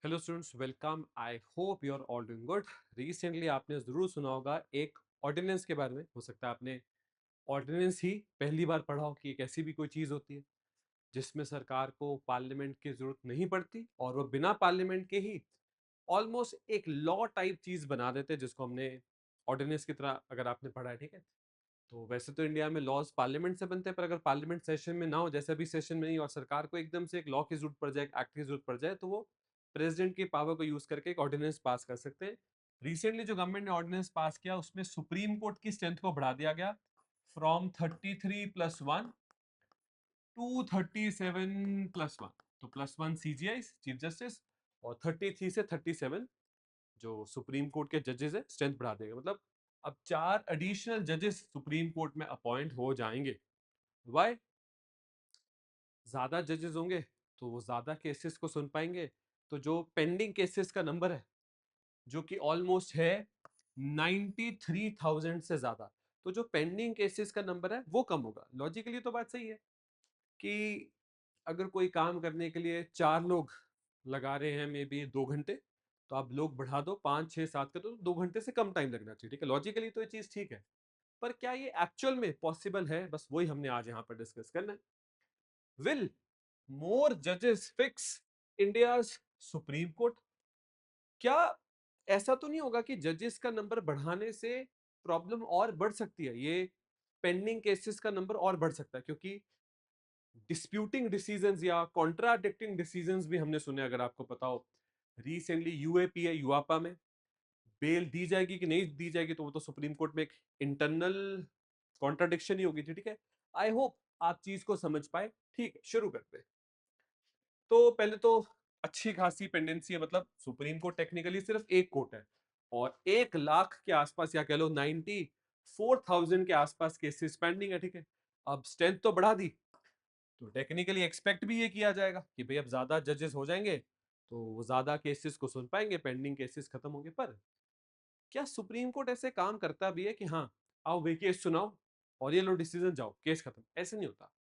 Hello students, welcome. I hope you are all doing good. Recently आपने ज़रूर सुना होगा एक ऑर्डिनेंस के बारे में। हो सकता है आपने ऑर्डिनेंस ही पहली बार पढ़ा हो कि एक ऐसी भी कोई चीज़ होती है जिसमें सरकार को पार्लियामेंट की ज़रूरत नहीं पड़ती और वो बिना पार्लियामेंट के ही ऑलमोस्ट एक लॉ टाइप चीज़ बना देते हैं, जिसको हमने ऑर्डिनेंस की तरह अगर आपने पढ़ा है। ठीक है, तो वैसे तो इंडिया में लॉज पार्लियामेंट से बनते हैं, पर अगर पार्लियामेंट सेशन में ना हो, जैसे अभी सेशन में नहीं, और सरकार को एकदम से एक लॉ की जरूरत पड़ जाए, एक एक्ट की जरूरत पड़ जाए, तो वो प्रेसिडेंट की पावर को यूज करके एक ऑर्डिनेंस पास कर सकते हैं। रिसेंटली जो गवर्नमेंट ने ऑर्डिनेंस पास किया उसमें सुप्रीम कोर्ट की स्ट्रेंथ को बढ़ा दिया गया फ्रॉम 33+1 टू 37+1। तो +1 सीजीआई चीफ जस्टिस और 33 से 37 जो सुप्रीम कोर्ट के जजेस है, स्ट्रेंथ बढ़ा देगा। मतलब अब 4 एडिशनल जजेस सुप्रीम कोर्ट में अपॉइंट हो जाएंगे। वाई? ज्यादा जजेस होंगे तो वो ज्यादा केसेस को सुन पाएंगे। तो जो पेंडिंग केसेस का नंबर है, जो कि ऑलमोस्ट है 93,000 से ज्यादा, तो जो पेंडिंग केसेस का नंबर है वो कम होगा। लॉजिकली तो बात सही है कि अगर कोई काम करने के लिए 4 लोग लगा रहे हैं, मे बी 2 घंटे, तो आप लोग बढ़ा दो 5 6 7 कर दो, 2 घंटे से कम टाइम लगना चाहिए। ठीक है, लॉजिकली तो ये चीज ठीक है, पर क्या ये एक्चुअल में पॉसिबल है? बस वही हमने आज यहाँ पर डिस्कस करना है। विल मोर जजेस फिक्स इंडियाज सुप्रीम कोर्ट? क्या ऐसा तो नहीं होगा कि जजेस का नंबर बढ़ाने से प्रॉब्लम और बढ़ सकती है? ये पेंडिंग केसेस का नंबर और बढ़ सकता है, क्योंकि डिस्प्यूटिंग डिसीजंस या कॉन्ट्राडिक्टिंग डिसीजंस भी हमने सुने। अगर आपको पता हो, रिसेंटली यूएपी है, यूआपा में बेल दी जाएगी कि नहीं दी जाएगी, तो वो तो सुप्रीम कोर्ट में एक इंटरनल कॉन्ट्राडिक्शन ही होगी थी। ठीक है, आई होप आप चीज को समझ पाए। ठीक है, शुरू करते हैं। तो पहले तो अच्छी खासी पेंडेंसी है, मतलब सुप्रीम कोर्ट टेक्निकली सिर्फ एक कोर्ट है और 1 लाख के आसपास, या कह लो 94,000 के आसपास केसेस पेंडिंग है। ठीक है, अब स्ट्रेंथ तो बढ़ा दी, तो टेक्निकली एक्सपेक्ट भी ये किया जाएगा कि भाई अब ज्यादा जजेस हो जाएंगे तो वो ज्यादा केसेस को सुन पाएंगे, पेंडिंग केसेस खत्म होंगे। पर क्या सुप्रीम कोर्ट ऐसे काम करता भी है कि हाँ, आओ वे केस सुनाओ और ये लो डिसीजन, जाओ केस खत्म? ऐसे नहीं होता।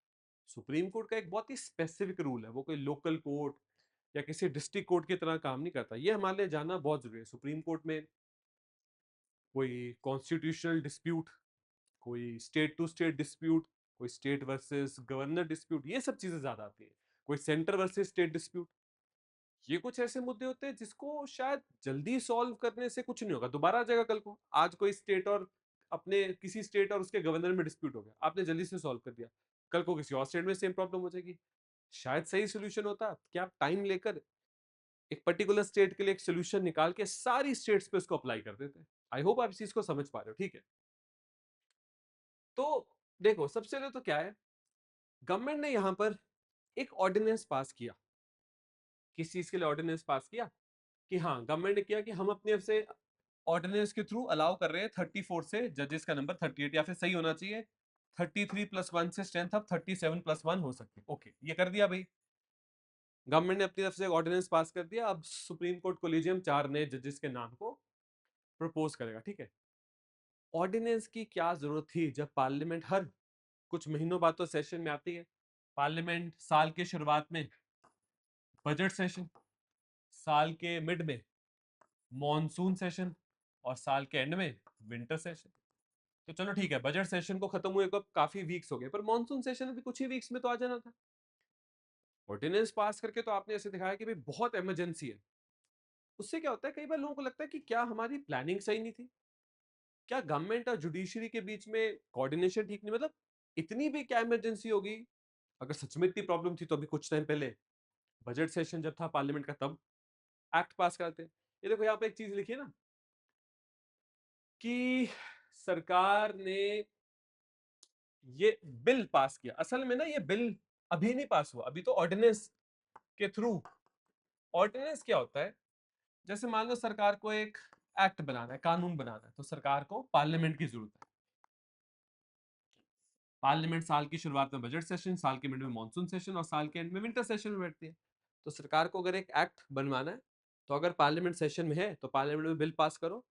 सुप्रीम कोर्ट का एक बहुत ही स्पेसिफिक रूल है, वो कोई लोकल कोर्ट या किसी डिस्ट्रिक्ट कोर्ट की तरह काम नहीं करता। ये हमारे लिए जानना बहुत जरूरी है। सुप्रीम कोर्ट में कोई कॉन्स्टिट्यूशनल डिस्प्यूट, कोई स्टेट टू स्टेट डिस्प्यूट, कोई स्टेट वर्सेस गवर्नर डिस्प्यूट, ये सब चीजें ज्यादा आती है। कोई सेंटर वर्सेस स्टेट डिस्प्यूट, ये कुछ ऐसे मुद्दे होते हैं जिसको शायद जल्दी सॉल्व करने से कुछ नहीं होगा, दोबारा आ जाएगा कल को। आज कोई स्टेट और अपने किसी स्टेट और उसके गवर्नर में डिस्प्यूट हो गया, आपने जल्दी से सॉल्व कर दिया, कल को किसी और स्टेट में सेम प्रॉब्लम हो जाएगी। शायद सही सोल्यूशन होता कि आप टाइम लेकर एक पर्टिकुलर स्टेट के लिए एक सोल्यूशन निकाल के सारी स्टेट्स पे उसको अप्लाई कर देते हैं। आई होप आप इस चीज को समझ पा रहे हो। ठीक है, तो देखो, सबसे पहले तो क्या है, गवर्नमेंट ने यहां पर एक ऑर्डिनेंस पास किया। किस चीज के लिए ऑर्डिनेंस पास किया? कि हाँ, गवर्नमेंट ने किया कि हम अपने से ऑर्डिनेंस के थ्रू अलाउ कर रहे हैं 34 से जजेस का नंबर 38, या फिर सही होना चाहिए 33+1 से स्ट्रेंथ अब 37+1 हो सकती है। ओके, ये कर दिया भाई, गवर्नमेंट ने अपनी तरफ से ऑर्डिनेंस पास कर दिया। अब सुप्रीम कोर्ट कोलिजियम 4 नए जजेस के नाम को प्रपोज करेगा। ठीक है, ऑर्डिनेंस की क्या जरूरत थी जब पार्लियामेंट हर कुछ महीनों बाद तो सेशन में आती है? पार्लियामेंट साल के शुरुआत में बजट सेशन, साल के मिड में मॉनसून सेशन, और साल के एंड में विंटर सेशन। तो चलो ठीक है, बजट सेशन को खत्म हुए को अब काफी वीक्स हो गए, पर मॉनसून सेशन भी कुछ ही वीक्स में तो आ जाना था। ऑर्डिनेंस पास करके तो आपने ऐसे दिखाया कि भाई बहुत इमरजेंसी है। उससे क्या होता है, कई बार लोगों को लगता है कि क्या हमारी प्लानिंग सही नहीं थी, क्या गवर्नमेंट और जुडिशरी के बीच में कोऑर्डिनेशन ठीक नहीं, मतलब इतनी भी क्या इमरजेंसी होगी? अगर सच में इतनी प्रॉब्लम थी तो अभी कुछ टाइम पहले बजट सेशन जब था पार्लियामेंट का, तब एक्ट पास करते। ये देखो, यहाँ पे एक चीज लिखी है ना कि सरकार ने ये बिल पास किया। असल में ना ये बिल अभी नहीं पास हुआ, अभी तो ऑर्डिनेंस के थ्रू। ऑर्डिनेंस क्या होता है? जैसे मान लो सरकार को एक एक्ट बनाना है, कानून बनाना है, तो सरकार को पार्लियामेंट की जरूरत है। पार्लियामेंट साल की शुरुआत में बजट सेशन, साल के मिड में मॉनसून सेशन और साल के एंड में विंटर सेशन में बैठती है। तो सरकार को अगर एक एक्ट बनवाना है, तो अगर पार्लियामेंट सेशन में है तो पार्लियामेंट में बिल पास करो,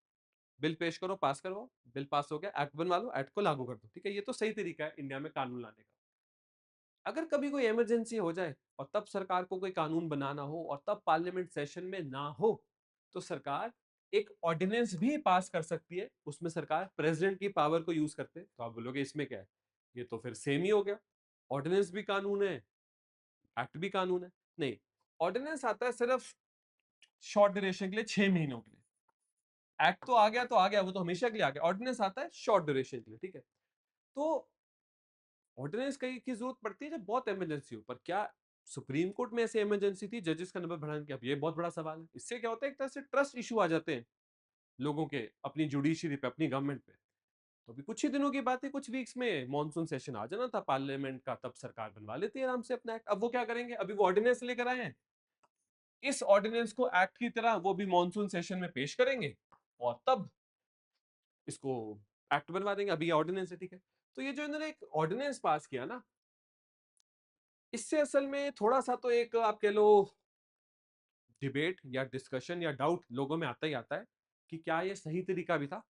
बिल पेश करो, पास करवाओ, बिल पास हो गया, एक्ट बनवा लो, एक्ट को लागू कर दो। ठीक है, ये तो सही तरीका है इंडिया में कानून लाने का। अगर कभी कोई इमरजेंसी हो जाए और तब सरकार को कोई कानून बनाना हो और तब पार्लियामेंट सेशन में ना हो, तो सरकार एक ऑर्डिनेंस भी पास कर सकती है। उसमें सरकार प्रेसिडेंट की पावर को यूज करते हैं। तो आप बोलोगे इसमें क्या है, ये तो फिर सेम ही हो गया, ऑर्डिनेंस भी कानून है, एक्ट भी कानून है। नहीं, ऑर्डिनेंस आता है सिर्फ शॉर्ट ड्यूरेशन के लिए, 6 महीनों के लिए। एक्ट तो आ गया तो आ गया, वो तो हमेशा के लिए आ गया। ऑर्डिनेंस आता है शॉर्ट ड्यूरेशन के लिए, ठीक है। तो ऑर्डिनेंस की जरूरत पड़ती है जब बहुत इमरजेंसी हो। पर क्या सुप्रीम कोर्ट में ऐसे इमरजेंसी थी जजेस का नंबर बढ़ाने की? अब ये बहुत बड़ा सवाल है। इससे क्या होता है, एक तरह से ट्रस्ट इशू आ जाते हैं लोगों के अपनी जुडिशरी पे, अपनी गवर्नमेंट पे। तो अभी कुछ ही दिनों की बात है, कुछ वीक्स में मॉनसून सेशन आ जाना था पार्लियामेंट का, तब सरकार बनवा लेती है आराम से अपना एक्ट। अब वो क्या करेंगे, अभी वो ऑर्डिनेंस लेकर आए हैं, इस ऑर्डिनेंस को एक्ट की तरह वो भी मॉनसून सेशन में पेश करेंगे और तब इसको एक्ट बनवा देंगे। अभी ऑर्डिनेंस है, ठीक है। तो ये जो इन्होंने एक ऑर्डिनेंस पास किया ना, इससे असल में थोड़ा सा तो एक आप कह लो डिबेट या डिस्कशन या डाउट लोगों में आता ही आता है कि क्या ये सही तरीका भी था,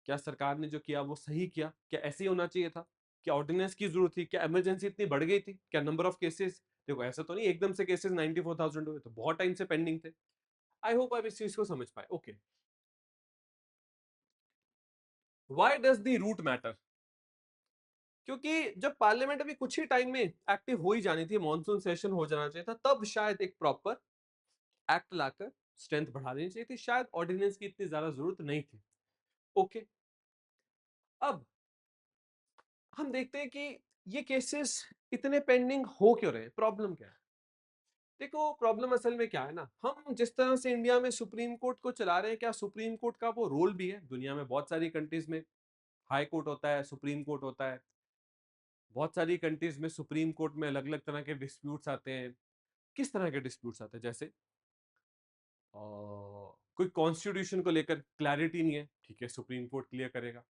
क्या सरकार ने जो किया वो सही किया, क्या ऐसे ही होना चाहिए था, क्या ऑर्डिनेंस की जरूरत थी, क्या इमरजेंसी इतनी बढ़ गई थी, क्या नंबर ऑफ केसेस, देखो ऐसा तो नहीं एकदम से केसेस 94,000 हुए, तो बहुत टाइम से पेंडिंग थे। आई होप आप इस चीज को समझ पाए। Okay, why does the root matter? क्योंकि जब पार्लियामेंट अभी कुछ ही टाइम में एक्टिव हो ही जानी थी, मॉनसून सेशन हो जाना चाहिए था, तब शायद एक प्रॉपर एक्ट लाकर स्ट्रेंथ बढ़ा देनी चाहिए थी। शायद ऑर्डिनेंस की इतनी ज्यादा जरूरत नहीं थी। ओके, अब हम देखते हैं कि ये केसेस इतने पेंडिंग हो क्यों रहे, प्रॉब्लम क्या है। देखो प्रॉब्लम असल में क्या है ना, हम जिस तरह से इंडिया में सुप्रीम कोर्ट को चला रहे हैं, क्या सुप्रीम कोर्ट का वो रोल भी है? दुनिया में बहुत सारी कंट्रीज में हाई कोर्ट होता है, सुप्रीम कोर्ट होता है। बहुत सारी कंट्रीज में सुप्रीम कोर्ट में अलग अलग तरह के डिस्प्यूट्स आते हैं। किस तरह के डिस्प्यूट्स आते हैं? जैसे कोई कॉन्स्टिट्यूशन को लेकर क्लैरिटी नहीं है, ठीक है, सुप्रीम कोर्ट क्लियर करेगा।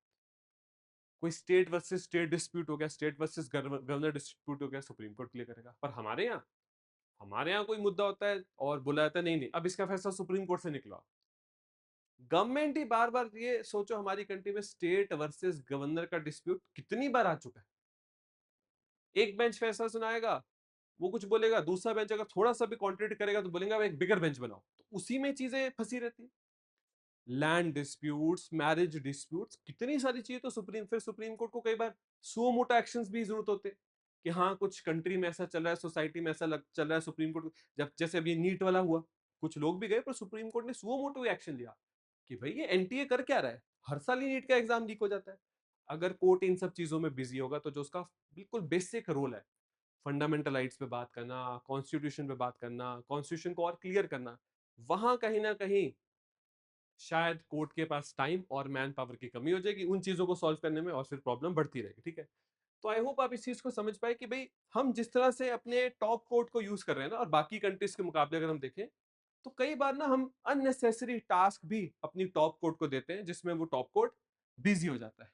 कोई स्टेट वर्सेस स्टेट डिस्प्यूट हो गया, स्टेट वर्सेस गवर्नर डिस्प्यूट हो गया, सुप्रीम कोर्ट क्लियर करेगा। पर हमारे यहाँ कोई मुद्दा होता है और बोला जाता है नहीं नहीं अब इसका फैसला सुप्रीम कोर्ट से निकला। गवर्नमेंट ही बार बार, ये सोचो हमारी कंट्री में स्टेट वर्सेस गवर्नर का डिस्प्यूट कितनी बार आ चुका है। एक बेंच फैसला सुनाएगा, वो कुछ बोलेगा, दूसरा बेंच अगर थोड़ा सा भी कॉन्ट्रडिक्ट करेगा तो बोलेगा एक बिगर बेंच बनाओ, तो उसी में चीजें फंसी रहती है। लैंड डिस्प्यूट्स, मैरिज डिस्प्यूट्स, कितनी सारी चीजें तो सुप्रीम कोर्ट को कई बार सुओ मोटा एक्शंस भी जरूरत होते हैं कि हाँ कुछ कंट्री में ऐसा चल रहा है, सोसाइटी में ऐसा चल रहा है। सुप्रीम कोर्ट जब जैसे अभी नीट वाला हुआ, कुछ लोग भी गए पर सुप्रीम कोर्ट ने सुओ मोटो एक्शन लिया कि भाई ये एनटीए कर क्या रहा है, हर साल ही नीट का एग्जाम लीक हो जाता है। अगर कोर्ट इन सब चीजों में बिजी होगा तो जो उसका बिल्कुल बेसिक रोल है, फंडामेंटल राइट्स पे बात करना, कॉन्स्टिट्यूशन पे बात करना, कॉन्स्टिट्यूशन को और क्लियर करना, वहां कहीं ना कहीं शायद कोर्ट के पास टाइम और मैन पावर की कमी हो जाएगी उन चीजों को सॉल्व करने में, और फिर प्रॉब्लम बढ़ती रहेगी, ठीक है। तो आई होप आप इस चीज को समझ पाए कि भाई हम जिस तरह से अपने टॉप कोर्ट को यूज कर रहे हैं ना, और बाकी कंट्रीज के मुकाबले अगर हम देखें, तो कई बार ना हम अननेसेसरी टास्क भी अपनी टॉप कोर्ट को देते हैं जिसमें वो टॉप कोर्ट बिजी हो जाता है।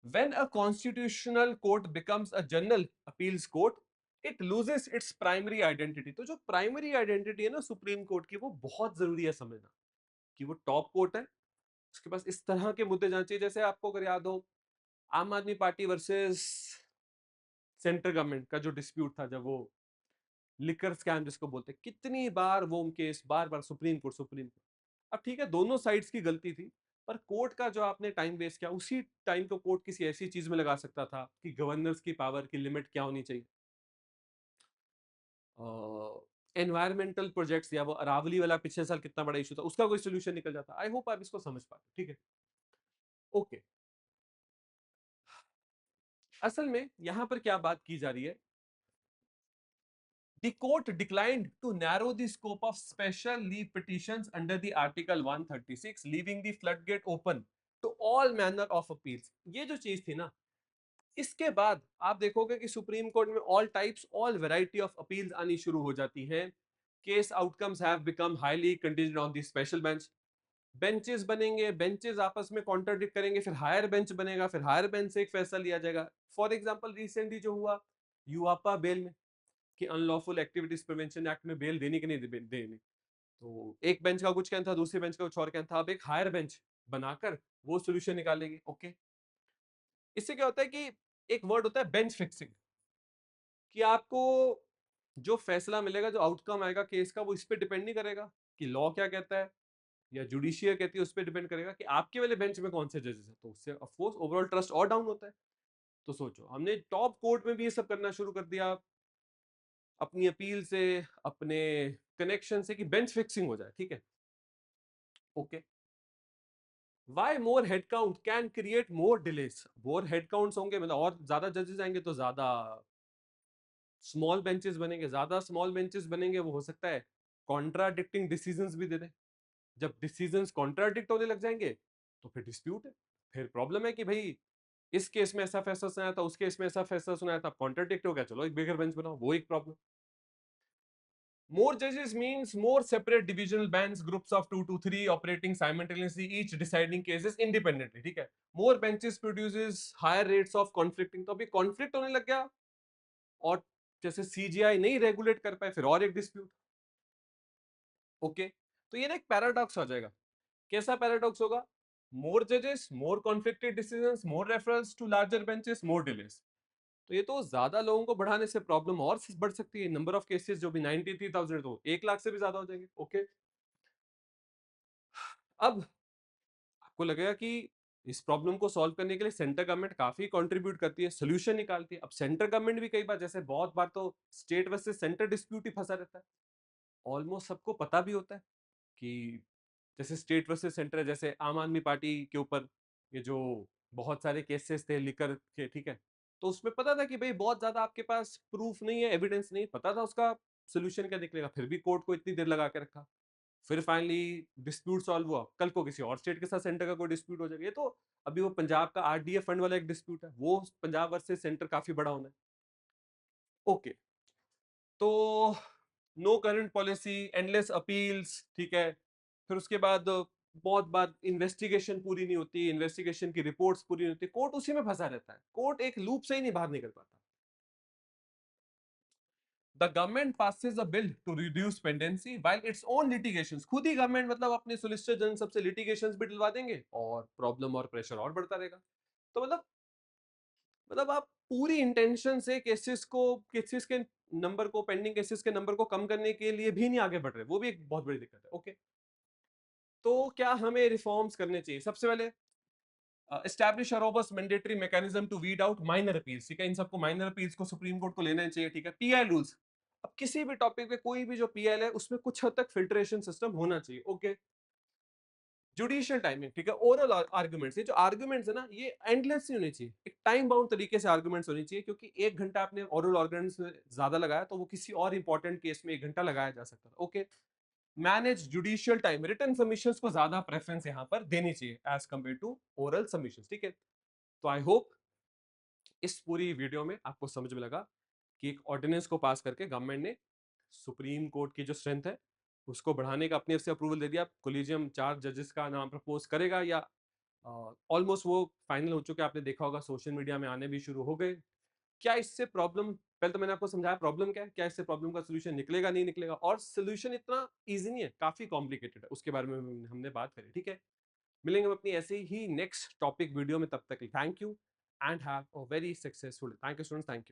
When a constitutional court becomes a general appeals court, it loses its primary identity। तो जो प्राइमरी आइडेंटिटी है ना सुप्रीम कोर्ट की, वो बहुत जरूरी है समझना कि वो टॉप कोर्ट है, उसके पास इस तरह के मुद्दे जाने चाहिए। जैसे आपको अगर याद हो, आम आदमी पार्टी वर्सेस सेंट्रल गवर्नमेंट का जो डिस्प्यूट था, जब वो लिकर स्कैम जिसको बोलते हैं, कितनी बार वो केस बार बार सुप्रीम कोर्ट। अब ठीक है दोनों साइड्स की गलती थी, पर कोर्ट का जो आपने टाइम वेस्ट किया, उसी टाइम को कोर्ट किसी ऐसी चीज में लगा सकता था कि गवर्नर्स की पावर की लिमिट क्या होनी चाहिए, एनवायरमेंटल प्रोजेक्ट्स, या वो अरावली वाला पिछले साल कितना बड़ा इशू था, उसका कोई सोल्यूशन निकल जाता। आई होप आप इसको समझ पाते, ठीक है। ओके, असल में यहां पर क्या बात की जा रही है, the court declined to narrow the scope of special leave petitions under the article 136, leaving the floodgate open to all manner of appeals। ये जो चीज थी ना, इसके बाद आप देखोगे कि सुप्रीम कोर्ट में all types, all variety of appeals आनी शुरू हो जाती हैं। Case outcomes have become highly contingent on the special bench. Benches बनेंगे, बेंचेस आपस में कॉन्ट्राडिक्ट करेंगे, फिर हायर बेंच बनेगा, फिर हायर बेंच से एक फैसला लिया जाएगा। फॉर एग्जाम्पल रिसेंटली जो हुआ यूआपा बेल में, कि अनलॉफुल एक्टिविटीज प्रिवेंशन एक्ट में बेल देनी कि नहीं देनी, तो एक बेंच का कुछ कहना था, दूसरे बेंच का कुछ और कहना था। अब एक हायर बेंच बनाकर वो सोल्यूशन निकालेगी। ओके, इससे क्या होता है कि एक वर्ड होता है बेंच फिक्सिंग। कि आपको जो फैसला मिलेगा, जो आउटकम आएगा केस का, वो इस पे डिपेंड नहीं करेगा कि लॉ क्या कहता है या जुडिशियल कहती है, उस पर डिपेंड करेगा कि आपके वाले बेंच में कौन से जजेस हैं। तो उससे ऑफकोर्स ओवरऑल ट्रस्ट और डाउन होता है। तो सोचो, हमने टॉप कोर्ट में भी ये सब करना शुरू कर दिया अपनी अपील से, अपने कनेक्शन से, कि बेंच फिक्सिंग हो जाए। ठीक है, okay. Why more head count can create more delays. More head counts होंगे मतलब और ज्यादा जजेस आएंगे तो ज्यादा स्मॉल बेंचेस बनेंगे, ज्यादा स्मॉल बेंचेस बनेंगे, वो हो सकता है कॉन्ट्राडिक्टिंग डिसीजंस भी दे दें। जब डिसीजंस कॉन्ट्राडिक्ट होने लग जाएंगे तो फिर डिस्प्यूट है। फिर प्रॉब्लम है कि भाई इस केस में ऐसा फैसला सुनाया था, उस केस में ऐसा फैसला सुनाया था, कॉन्ट्राडिक्ट हो गया, चलो एक बिगर बेंच बनाओ, वो एक problem. More judges means more separate divisional bands, groups of 2 to 3 operating simultaneously, each deciding cases independently. ठीक है, more benches produces higher rates of conflicting। तो अभी conflict होने लग गया, और जैसे सीजीआई नहीं रेगुलेट कर पाए, फिर और एक डिस्प्यूट। ओके, तो ये ना एक पैराडॉक्स आ जाएगा। कैसा पैराडॉक्स होगा? मोर जजेस, more conflicted decisions, more referrals to larger benches, more delays. तो ये तो ज्यादा लोगों को बढ़ाने से प्रॉब्लम और बढ़ सकती है। नंबर ऑफ केसेस जो भी 93,000 तो 1 लाख से भी ज्यादा हो जाएंगे। ओके, अब आपको लगेगा कि इस प्रॉब्लम को सॉल्व करने के लिए सेंट्रल गवर्नमेंट काफी कंट्रीब्यूट करती है, सोल्यूशन निकालती है। अब सेंट्रल गवर्नमेंट भी कई बार, जैसे बहुत बार तो स्टेट वर्सेस सेंटर डिस्प्यूट ही फंसा रहता है। ऑलमोस्ट सबको पता भी होता है कि जैसे स्टेट वर्सेस सेंटर है, जैसे आम आदमी पार्टी के ऊपर ये जो बहुत सारे केसेस थे लिकर के, ठीक है, तो उसमें पता था कि भाई बहुत ज्यादा आपके पास प्रूफ नहीं है, एविडेंस नहीं, पता था उसका सोल्यूशन क्या निकलेगा, फिर भी कोर्ट को इतनी देर लगा के रखा। फिर फाइनली डिस्प्यूट सॉल्व हुआ, कल को किसी और स्टेट के साथ सेंटर का कोई डिस्प्यूट हो जाएगा। ये तो अभी वो पंजाब का आरडीए फंड वाला एक डिस्प्यूट है, वो पंजाब वर्सेस सेंटर काफी बड़ा होना है। ओके, तो no current policy, endless appeals, ठीक है। फिर उसके बाद बहुत बार इन्वेस्टिगेशन पूरी नहीं होती, इन्वेस्टिगेशन की रिपोर्ट्स पूरी नहीं होती, कोर्ट उसी में फंसा रहता है, कोर्ट एक लूप से ही नहीं बाहर निकल पाता। The government passes a bill to reduce pendency while its own litigations। खुद ही गवर्नमेंट मतलब अपने सोलिसिटर जनरल सबसे लिटिगेशंस भी दिलवा देंगे, और प्रॉब्लम और प्रेशर और बढ़ता रहेगा। तो मतलब आप पूरी इंटेंशन से केसेस के नंबर को, पेंडिंग केसेस के नंबर को कम करने के लिए भी नहीं आगे बढ़ रहे, वो भी एक बहुत बड़ी दिक्कत है। ओके, तो क्या हमें रिफॉर्म्स करने चाहिए? सबसे पहले establish a robust mandatory mechanism to weed out minor appeals. ठीक है, इन सबको माइनर अपील्स को सुप्रीम कोर्ट को लेना चाहिए। ठीक है, पीआई रूल्स। अब किसी भी टॉपिक पे कोई भी जो पीएल है उसमें कुछ हद तक फिल्ट्रेशन सिस्टम होना चाहिए। ओके, जुडिशियल टाइमिंग, ठीक है, ओरल आर्गुमेंट्स, ये जो आर्गुमेंट्स है ना, ये एंडलेस नहीं होनी चाहिए, एक टाइम बाउंड तरीके से आर्गुमेंट्स होनी चाहिए, क्योंकि 1 घंटा आपने ओरल आर्गुमेंट्स में ज्यादा लगाया तो वो किसी और इंपॉर्टेंट केस में 1 घंटा लगाया जा सकता है। Okay, manage judicial time, written submissions को ज्यादा प्रेफरेंस यहां पर देनी चाहिए as compare to oral submissions. ठीक है, तो आई होप इस पूरी वीडियो में आपको समझ में लगा कि एक ऑर्डिनेंस को पास करके गवर्नमेंट ने सुप्रीम कोर्ट की जो स्ट्रेंथ है उसको बढ़ाने का अपने से अप्रूवल दे दिया। कोलिजियम 4 जजेस का नाम प्रपोज करेगा, या ऑलमोस्ट वो फाइनल हो चुके हैं, आपने देखा होगा सोशल मीडिया में आने भी शुरू हो गए। क्या इससे प्रॉब्लम, पहले तो मैंने आपको समझाया प्रॉब्लम क्या है, क्या इससे प्रॉब्लम का सोल्यूशन निकलेगा नहीं निकलेगा, और सोल्यूशन इतना इजी नहीं है, काफी कॉम्प्लिकेटेड है, उसके बारे में हमने बात करी। ठीक है, मिलेंगे हम अपनी ऐसे ही नेक्स्ट टॉपिक वीडियो में, तब तक thank you and have a very successful. Thank you students, thank you.